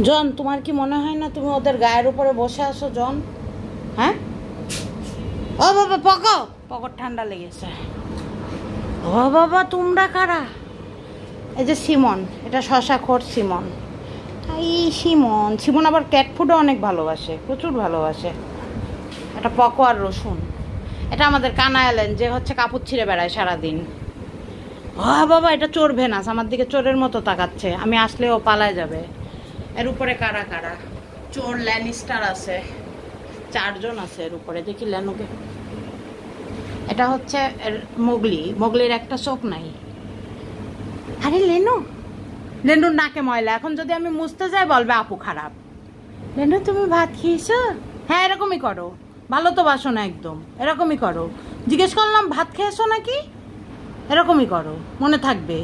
জন, তোমার কি মনে হয় না তুমি ওদের গায়ের উপরে বসে আসো জন? হ্যাঁ, ও বাবা পকর ঠান্ডা লেগেছে। ও বাবা, তোমরা কারা? এই যে সিমন, এটা শশাখোর সিমন। এই সিমন আবার ক্যাট ফুডও অনেক ভালোবাসে, প্রচুর ভালোবাসে। এটা পকো আর রসুন। এটা আমাদের কানা এলেন, যে হচ্ছে কাপড় ছিঁড়ে বেড়ায় সারাদিন। ও বাবা, এটা চোর ভেনাস, আমার দিকে চোরের মতো তাকাচ্ছে। আমি আসলে ও পালায় যাবে। এর উপরে কারা কারা? চোর ল্যানিস্টার আছে, 4 জন আছে এর উপরে। দেখি লেনুকে। এটা হচ্ছে মোগলির একটা চোখ নাই। আরে লেনুর নাকে ময়লা, এখন যদি আমি মুছতে যাই বলবে আপু খারাপ। লেনু, তুমি ভাত খেয়েছো? হ্যাঁ, এরকমই করো। ভালো তো বাসো না একদম, এরকমই করো। জিজ্ঞেস করলাম ভাত খেয়েছো নাকি, এরকমই করো, মনে থাকবে।